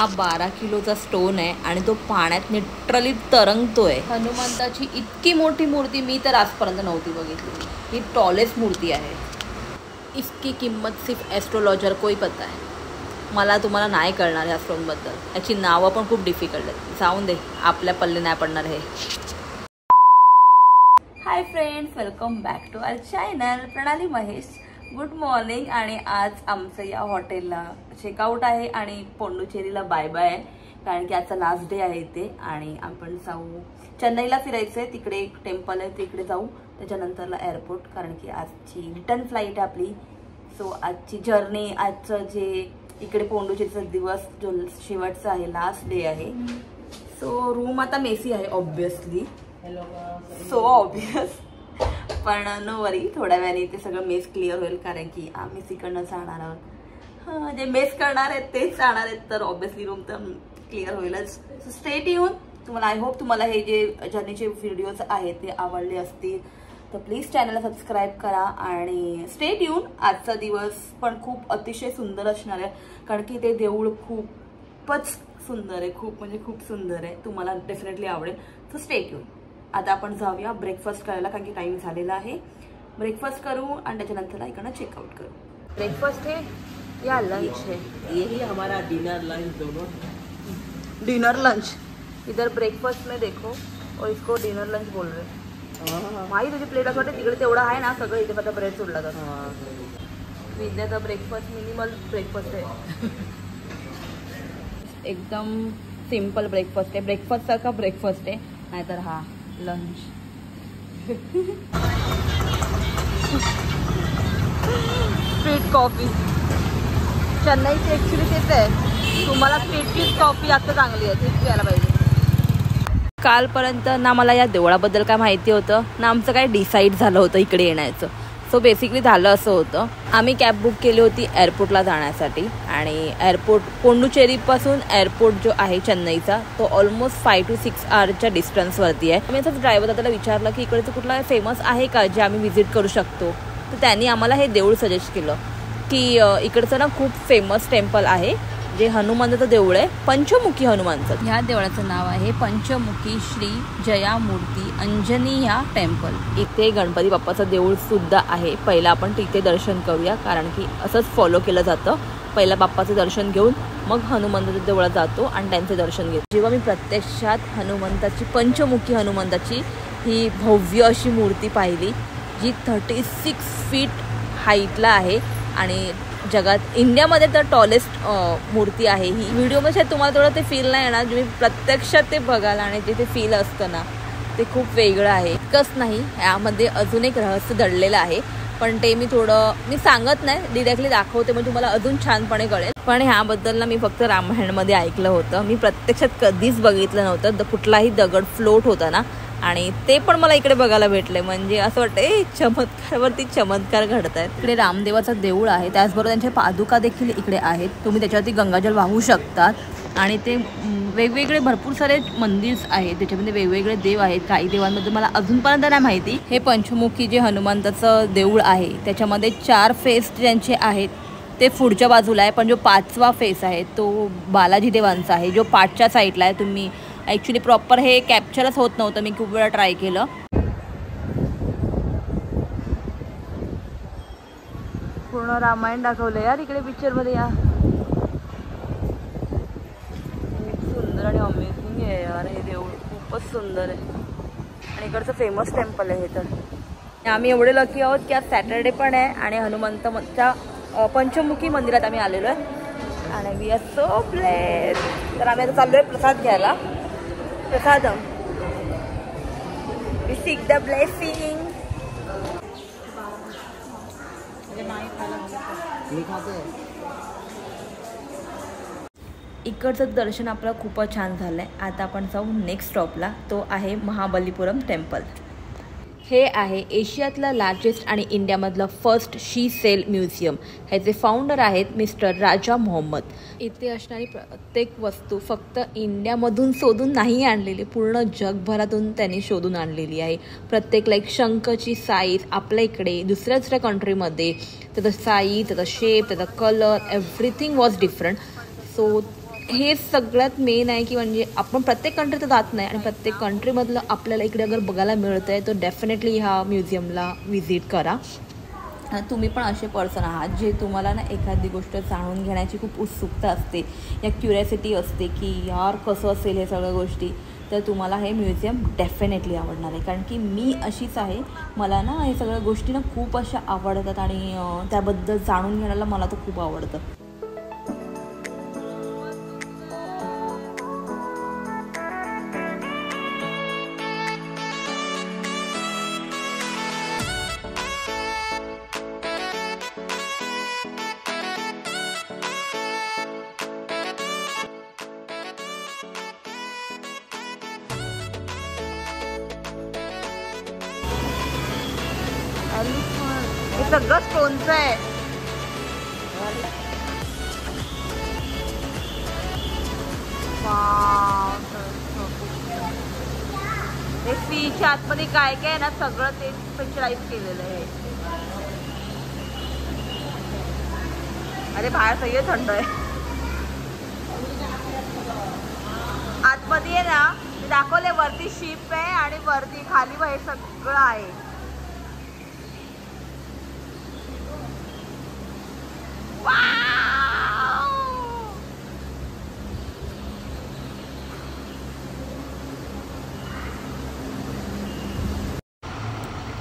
हा 12 किलोचा स्टोन आहे आणि तो पाण्यात लिटरली तरंगतोय। हनुमंताची इतकी मोठी मूर्ती मी तर आजपर्यंत नव्हती बघितली। ही टॉलेस्ट मूर्ती आहे। इसकी किंमत सिर्फ एस्ट्रोलॉजर को ही पता है। मला तुम्हाला नाही कळणार या स्टोनबद्दल। याची नावं पण खूप डिफिकल्ट आहेत। जाऊन दे, आपल्या पल्ले नाही पडणार हे। Hi friends, welcome back to our channel Pranali Mahesh. Good morning. आणि आज आमचं या हॉटेलला चेकआउट आहे आणि पोंडुचेरीला बाय बाय आहे, कारण की आजचा लास्ट डे आहे इथे। आणि आपण जाऊ चेन्नईला फिरायचं आहे, तिकडे एक टेम्पल आहे तिकडे जाऊ, त्याच्यानंतरला एअरपोर्ट, कारण की आजची रिटर्न फ्लाईट आहे आपली। सो आजची जर्नी, आजचं जे इकडे पोंडुचेरीचा दिवस जो शेवटचा आहे, लास्ट डे आहे। सो रूम आता मेसी आहे ऑब्विसली, सो ऑब्वियस, पण नो वरी, थोड्या वेळाने ते सगळं मेस क्लिअर होईल, कारण की आम्ही तिकडनं जाणार आहोत। जे मेस करणार आहेत तेच जाणार आहेत, तर ऑब्वियसली रूम तर क्लिअर होईलच। So stay tune. तुम्हाला आय होप तुम्हाला हे जे जर्नीचे व्हिडिओज आहेत ते आवडले असतील, तर प्लीज चॅनलला सबस्क्राईब करा आणि स्टे ट्यून। आजचा दिवस पण खूप अतिशय सुंदर असणार आहे, कारण की ते देऊळ खूपच सुंदर आहे, खूप म्हणजे खूप सुंदर आहे, तुम्हाला डेफिनेटली आवडेल। So stay tune. आता आपण जाऊया ब्रेकफास्ट करायला, कारण की टाइम झालेला आहे। ब्रेकफास्ट करू आणि त्याच्यानंतर इकडनं चेकआउट करू। ब्रेकफास्ट है या लंच है? यही हमारा डिनर लंच दोनों। डिनर लंच, इधर ब्रेकफास्ट में देखो और इसको डिनर लंच बोल रहे। माही तुझी प्लेट असं वाटतं तिकडे तेवढा आहे ना, सगळं इथे फक्त ब्रेड सोडला जातो। विद्याचा ब्रेकफास्ट मिनिमल ब्रेकफास्ट आहे, एकदम सिंपल ब्रेकफास्ट आहे, ब्रेकफास्ट सारखा ब्रेकफास्ट आहे, नाहीतर हा लंच। स्ट्रीट कॉफी चेन्नईची ॲक्च्युली तेच आहे, तुम्हाला स्ट्रीटचीच कॉफी जास्त चांगली आहे, तीच प्यायला पाहिजे। कालपर्यंत ना मला या देवळाबद्दल काय माहिती होतं, ना आमचं काय डिसाईड झालं होतं इकडे येण्याचं। सो बेसिकली झालं असं होतं, आम्ही कॅब बुक केली होती एअरपोर्टला जाण्यासाठी, आणि एअरपोर्ट पोंडुचेरीपासून एअरपोर्ट जो आहे चेन्नईचा, तो ऑलमोस्ट 5 to 6 आवर्सच्या डिस्टन्सवरती आहे। मी असंच ड्रायव्हर दादाला विचारलं की इकडचं कुठलं फेमस आहे का जे आम्ही व्हिजिट करू शकतो, तर त्यांनी आम्हाला हे देऊळ सजेस्ट केलं की इकडचं ना खूप फेमस टेम्पल आहे, जे हनुमानाचं देऊळ आहे, पंचमुखी हनुमानचं। ह्या देवळाचं नाव आहे पंचमुखी श्री जयामूर्ती अंजनीया टेम्पल। इथे गणपती बाप्पाचं देऊळ सुद्धा आहे। पहिला आपण तिथे दर्शन करूया, कारण की असंच फॉलो केलं जातं, पहिला बाप्पाचं दर्शन घेऊन मग हनुमंताच्या देवळात जातो आणि त्यांचे दर्शन घेतो। जेव्हा मी प्रत्यक्षात हनुमंताची, पंचमुखी हनुमंताची ही भव्य अशी मूर्ती पाहिली, जी 36 फीट हाईटला आहे आणि जगात इंडियामध्ये तर टॉलेस्ट मूर्ती आहे ही। व्हिडिओमध्ये तुम्हाला थोडं ते फील नाही येणार, तुम्ही प्रत्यक्षात ते बघाल आणि जे ते फील असतं ना, ते खूप वेगळं आहे। इतकंच नाही, यामध्ये अजून एक रहस्य दडलेलं आहे, पण ते मी सांगत नाही, डिरेक्टली दाखवते, म्हणजे तुम्हाला अजून छानपणे कळेल। पण ह्याबद्दल ना मी फक्त रामायणमध्ये ऐकलं होतं, मी प्रत्यक्षात कधीच बघितलं नव्हतं। कुठलाही दगड फ्लोट होता ना, आणि ते पण मला इकडे बघायला भेटले, म्हणजे असं वाटतं चमत्कारावरती चमत्कार घडत आहेत। इकडे रामदेवाचं देऊळ आहे, त्याचबरोबर त्यांच्या पादुका देखील इकडे आहेत, तुम्ही त्याच्यावरती गंगाजल वाहू शकतात। आणि ते वेगवेगळे भरपूर सारे मंदिर आहेत, त्याच्यामध्ये वेगवेगळे देव आहेत। काही देवांबद्दल मला अजूनपर्यंत नाही माहिती। हे पंचमुखी जे हनुमंताचं देऊळ आहे, त्याच्यामध्ये 4 फेस ज्यांचे आहेत ते पुढच्या बाजूला आहे, पण जो 5वा फेस आहे तो बालाजी देवांचा आहे, जो पाठच्या साईडला आहे। तुम्ही ॲक्च्युली प्रॉपर हे कॅप्चरच होत नव्हतं, मी खूप वेळा ट्राय केलं। पूर्ण रामायण दाखवलं यार इकडे पिक्चरमध्ये। या खूप सुंदर आणि अमेझिंग आहे यार, हे देऊळ खूपच सुंदर आहे आणि इकडचं फेमस टेम्पल आहे हे। तर आम्ही एवढे लकी आहोत की आज सॅटर्डे पण आहे आणि हनुमंताच्या पंचमुखी मंदिरात आम्ही आलेलो आहे आणि वी आर सो ब्लेस्ड। तर आम्ही आता चाललो आहे प्रसाद घ्यायला, प्रसादम, we seek the blessing। इकडचं दर्शन आपलं खूपच छान झालंय। आता आपण जाऊ नेक्स्ट स्टॉपला, तो आहे महाबलीपुरम टेम्पल। हे आहे एशियातलं लार्जेस्ट आणि इंडियामधलं फर्स्ट शी सेल म्युझियम। ह्याचे फाउंडर आहेत मिस्टर राजा मोहम्मद। इथे असणारी प्रत्येक वस्तू फक्त इंडियामधून शोधून नाही आणलेली, पूर्ण जगभरातून त्यांनी शोधून आणलेली आहे। प्रत्येक शंखची साईज आपल्या इकडे दुसऱ्या कंट्रीमध्ये त्याचा साईज, त्याचा शेप, त्याचा colour, everything was different. So हे सगळ्यात मेन आहे की म्हणजे आपण प्रत्येक कंट्रीत जात नाही आणि प्रत्येक कंट्रीमधलं आपल्याला इकडे अगर बघायला मिळतं आहे तर डेफिनेटली ह्या म्युझियमला व्हिजिट करा. तुम्ही पण असे पर्सन आहात जे तुम्हाला ना एखादी गोष्ट जाणून घेण्याची खूप उत्सुकता असते या क्युरियासिटी असते की यार कसं असेल हे सगळ्या गोष्टी, तर तुम्हाला हे म्युझियम डेफिनेटली आवडणार आहे. कारण की मी अशीच आहे, मला ना हे सगळ्या गोष्टी ना खूप अशा आवडतात आणि त्याबद्दल जाणून घेण्याला मला तर खूप आवडतं. हे सगळं स्टोनचं आहे. हे फीच्या आतमध्ये काय काय ना सगळं ते स्पेशलाइज केलेलं आहे. अरे बाहेर सगळे थंड आहे. आतमध्ये आहे ना मी दाखवले, वरती शिप आहे आणि वरती खाली बाहेर सगळं आहे.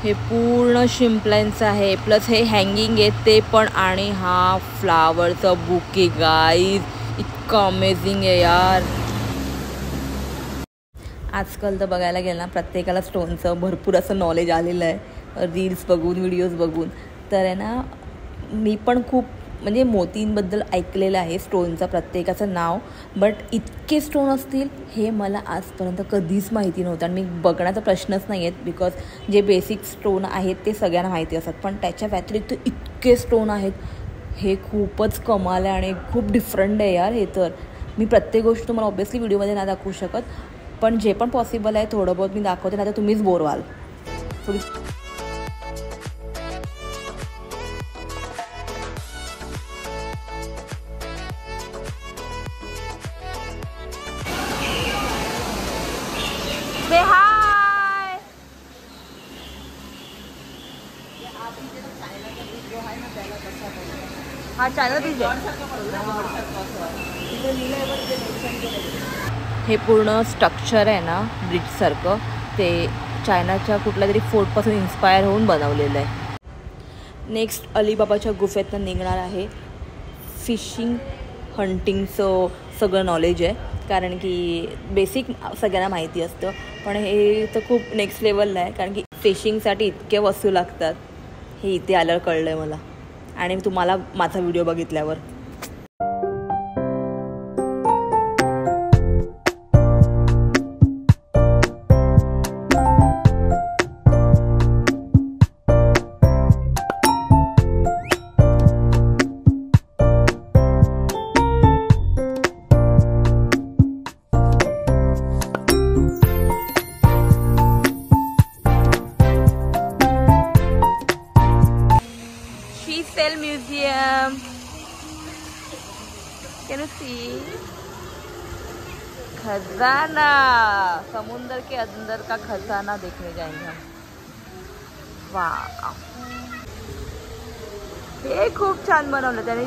हे पूर्ण शिंपल्यांचं आहे, प्लस हे हँगिंग आहे ते पण, आणि हा फ्लावरचा बुके गाईज इतकं अमेझिंग आहे यार. आजकाल तर बघायला गेलं ना प्रत्येकाला स्टोनचं भरपूर असं नॉलेज आलेलं आहे रील्स बघून, व्हिडिओज बघून. तर आहे ना मी पण खूप म्हणजे मोतींबद्दल ऐकलेलं आहे, स्टोनचं प्रत्येकाचं नाव, बट इतके स्टोन असतील हे मला आजपर्यंत कधीच माहिती नव्हतं. आणि मी बघण्याचा प्रश्नच नाही आहेत, बिकॉज जे बेसिक स्टोन आहेत ते सगळ्यांना माहिती असतात, पण त्याच्या व्यतिरिक्त इतके स्टोन आहेत हे खूपच कमाल आहे आणि खूप डिफरंट आहे यार. हे तर मी प्रत्येक गोष्ट तुम्हाला ऑब्व्हियसली व्हिडिओमध्ये नाही दाखवू शकत, पण जे पण पॉसिबल आहे थोडं बहुत मी दाखवते, नाही तर तुम्हीच बोर व्हाल. थोडी हा चॅनल बीज आहे. हे पूर्ण स्ट्रक्चर आहे ना ब्रिजसारखं, ते चायनाच्या कुठल्या तरी फोर्टपासून इन्स्पायर होऊन बनवलेलं आहे. नेक्स्ट अलिबाबाच्या गुफेतनं निघणार आहे. फिशिंग हंटिंगचं सगळं नॉलेज आहे, कारण की बेसिक सगळ्यांना माहिती असतं, पण हे तर खूप नेक्स्ट लेवलला आहे, कारण की फिशिंगसाठी इतके वस्तू लागतात हे इथे आल्यावर कळलं आहे मला आणि तुम्हाला माझा व्हिडिओ बघितल्यावर. Museum. Can you see? खजाना, समुंदर के अंदर का खजाना देखने जाएंगे हम. वाह, हे खूप छान बनवलं त्याने.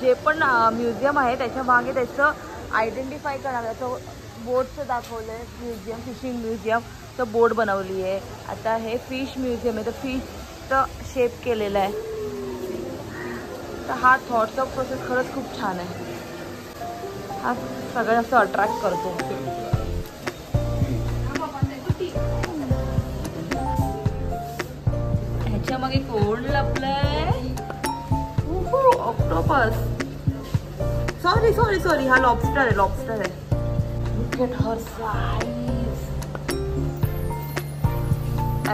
जे पण म्युझियम आहे त्याच्या मागे त्याचं आयडेंटिफाय करण्याचं बोर्डचं दाखवलंय. म्युझियम, फिशिंग म्युझियम, तर बोर्ड बनवली आहे. आता हे फिश म्युझियम आहे, तर फिशचं शेप केलेलं आहे. तर हा थॉटचा प्रोसेस खरंच खूप छान आहे. हा सगळं असं अट्रॅक्ट करतो. ह्याच्या मागे कोण लपलंय? ऑक्टोपस. सॉरी सॉरी सॉरी, हा लॉबस्टर आहे, लॉबस्टर आहे. Look at her size.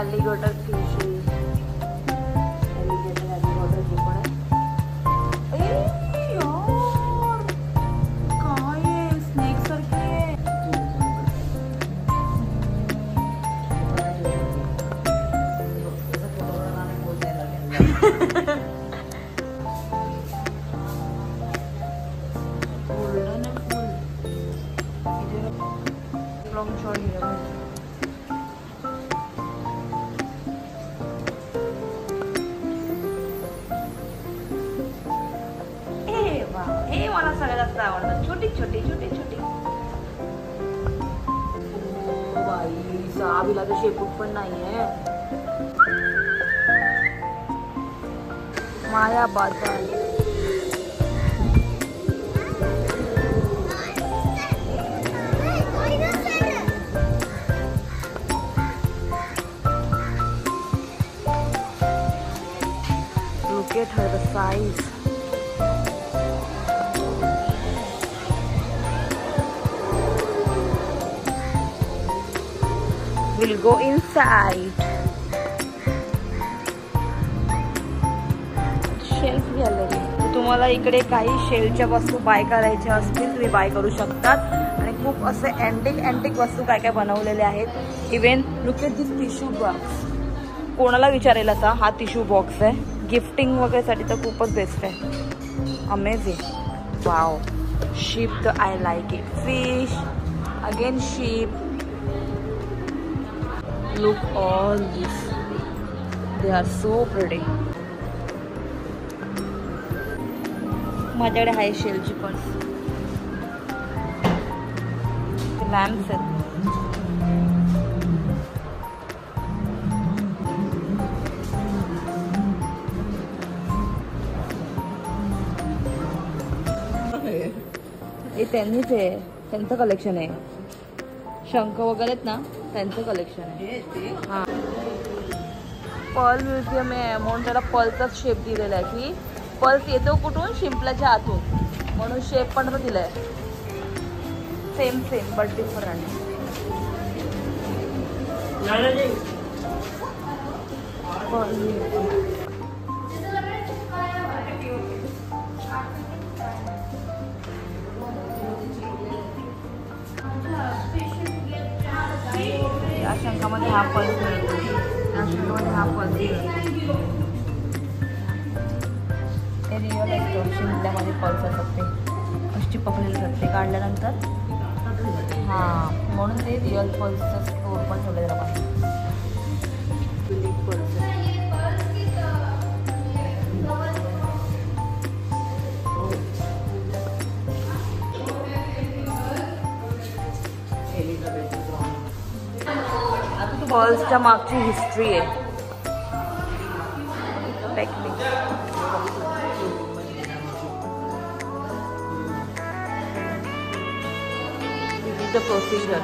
Alligator fish. long short here. हे मला सगळ्यात जास्त आवडतं. छोटी छोटी छोटी छोटी. बाई साबीला तर शेपूट पण नाहीये. माया बाजार. Look at her, the size. We'll go inside. Shelf gallery. तुम्हाला इकडे काही शेलच्या वस्तू बाय करायच्या असतील तुम्ही बाय करू शकतात. आणि खूप असे अँटिक वस्तू काय काय बनवलेले आहेत. Even look at this tissue box. कोणाला विचारेल आता हा टिश्यू बॉक्स आहे. गिफ्टिंग वगैरेसाठी तर खूपच बेस्ट आहे. अमेझिंग. वाव. शीप तर I like it. Fish again ship. Look all this. They are so pretty. माझ्याकडे आहे शेलची पण. लॅम्प्स आहेत. हे त्यांनीच आहे. त्यांचं कलेक्शन आहे. शंख वगैरे आहेत ना त्यांचं कलेक्शन आहे. हां. पर्ल म्युझियम आहे म्हणून त्याला पर्लचाच शेप दिलेला आहे की पर्ल येतो कुठून शिंपल्याच्या आतून म्हणून शेप पण दिलाय. Same but different. या शंखामध्ये हा पल्स मिळतो. या शंखामध्ये हा पल्स मिळतो. हे रिअल असतो. शिंपल्यामध्ये पल्स असतात ते चिपकलेले असतात. ते काढल्यानंतर हां म्हणून ते रिअल पल्सचं स्टोर पण ठेवलेलं पाहिजे. पल्स पर्ल्सच्या मागची हिस्ट्री आहे. Technique. This is the procedure.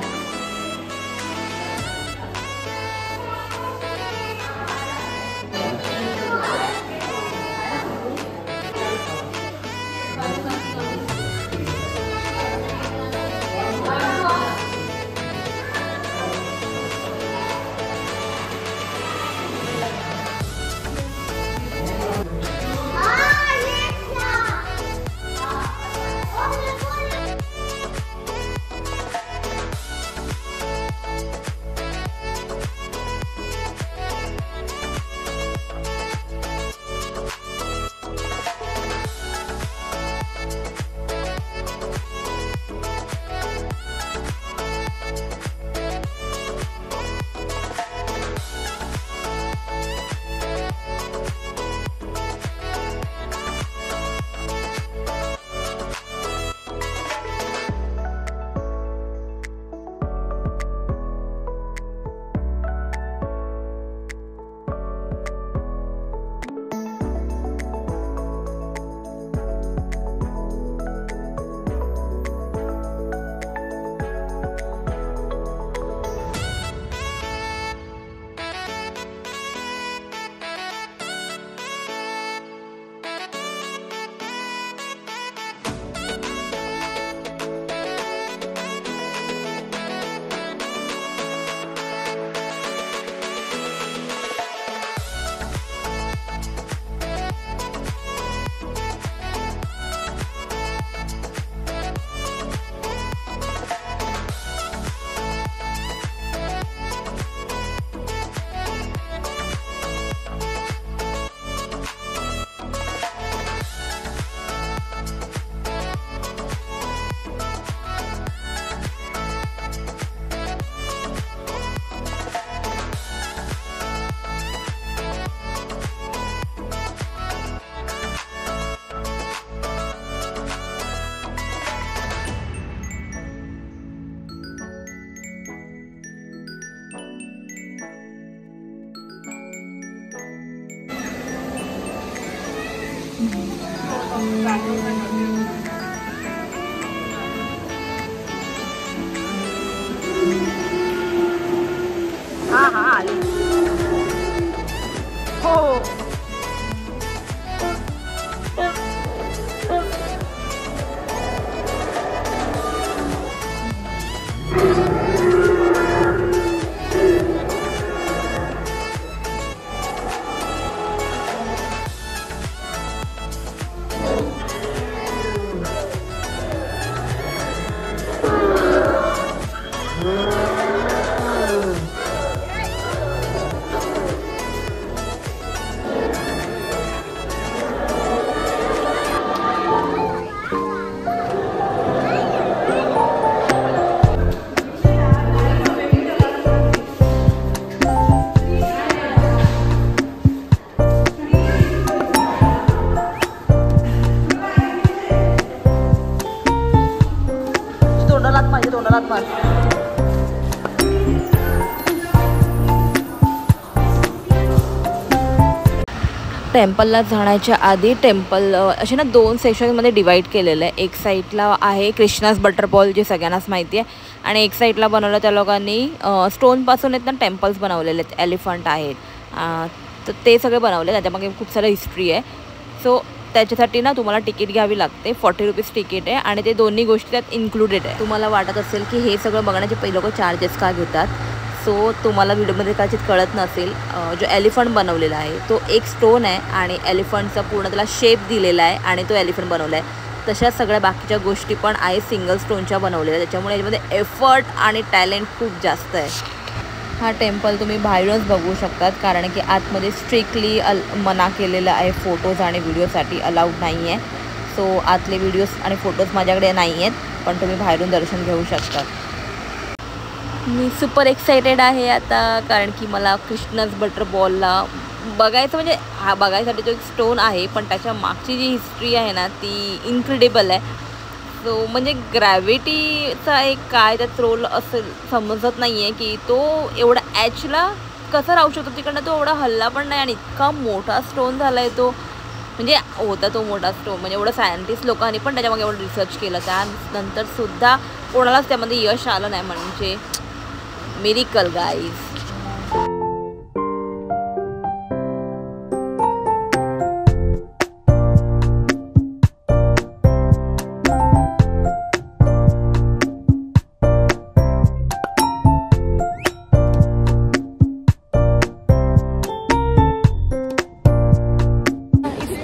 हा हा आली हो. तोंडाला मार. टेम्पलला जाण्याच्या आधी टेम्पल असे ना 2 सेक्शनमध्ये डिवाईड केलेलं आहे. एक साईडला आहे कृष्णाज बटरबॉल जे सगळ्यांनाच माहिती आहे, आणि एक साईडला बनवलं त्या लोकांनी स्टोनपासून आहेत ना टेम्पल्स बनवलेले आहेत, एलिफंट आहेत, तर ते सगळे बनवले. त्याच्यामागे खूप सारं हिस्ट्री आहे. सो त्याच्यासाठी ना तुम्हाला तिकीट घ्यावी लागते. 40 रुपीज तिकीट आहे आणि ते दोन्ही गोष्टी त्यात इन्क्लुडेड आहे. तुम्हाला वाटत असेल की हे सगळं बघण्याचे पहिले लोक चार्जेस का घेतात, सो तुम्हाला व्हिडिओमध्ये कदाचित कळत नसेल. जो एलिफंट बनवलेला आहे तो एक स्टोन आहे आणि एलिफंटचा पूर्ण त्याला शेप दिलेला आहे आणि तो एलिफंट बनवला आहे. तशाच सगळ्या बाकीच्या गोष्टी पण आहे सिंगल स्टोनच्या बनवलेल्या, त्याच्यामुळे याच्यामध्ये एफर्ट आणि टॅलेंट खूप जास्त आहे. हा टेम्पल तुम्ही बाहेरूनच बघू शकतात, कारण की आतमध्ये स्ट्रिक्टली मना केलेलं आहे, फोटोज आणि व्हिडिओसाठी अलाउड नाही आहे. सो आतले व्हिडिओज आणि फोटोज माझ्याकडे नाही आहेत, पण तुम्ही बाहेरून दर्शन घेऊ शकता. मी सुपर एक्सायटेड आहे आता, कारण की मला कृष्णाज बटरबॉलला बघायचं, म्हणजे हा बघायसाठी तो एक स्टोन आहे, पण त्याच्या मागची जी हिस्ट्री आहे ना ती इन्क्रेडिबल आहे. सो म्हणजे ग्रॅव्हिटीचा एक काय त्यात रोल असं समजत नाही आहे की तो एवढा ॲचला कसा राहू शकतो तिकडनं. तो एवढा हल्ला पण नाही आणि इतका मोठा स्टोन झाला आहे तो, म्हणजे होता तो मोठा स्टोन, म्हणजे एवढं सायंटिस्ट लोकांनी पण त्याच्यामागे एवढं रिसर्च केलं, त्यानंतरसुद्धा कोणालाच त्यामध्ये यश आलं नाही. म्हणजे miracle guys.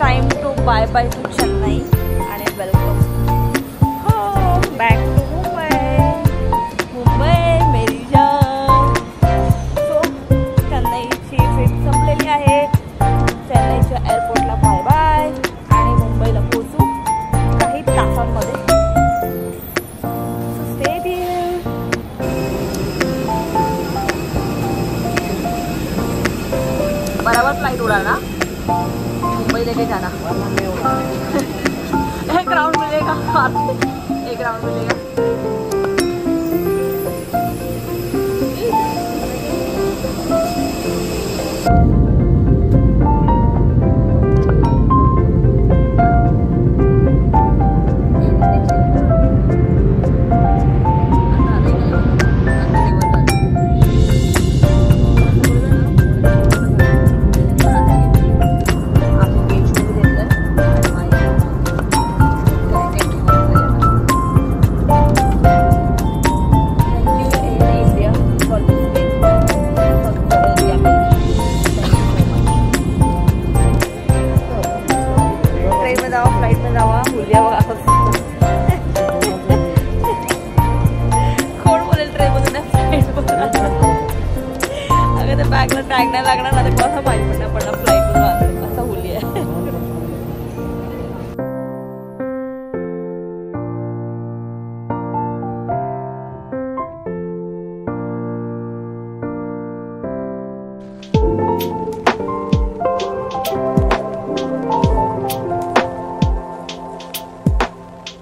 Time to bye bye to Chennai आणि welcome home back to Mumbai मेरी जान. सो चेन्नईची ट्रिप संपलेली आहे. चेन्नईच्या एअरपोर्टला बाय बाय आणि मुंबईला पोहोचू काही तासांमध्ये. Stay there. बराबर फ्लाइट उडाल ना मुंबई लेके जाना. एक राउंड मिलेगा, एक राउंड मिलेगा. बॅगला टॅग नाही लागणार ना, तर कोणाला माहीत पण पडणार फ्लाईटवर असं होली आहे.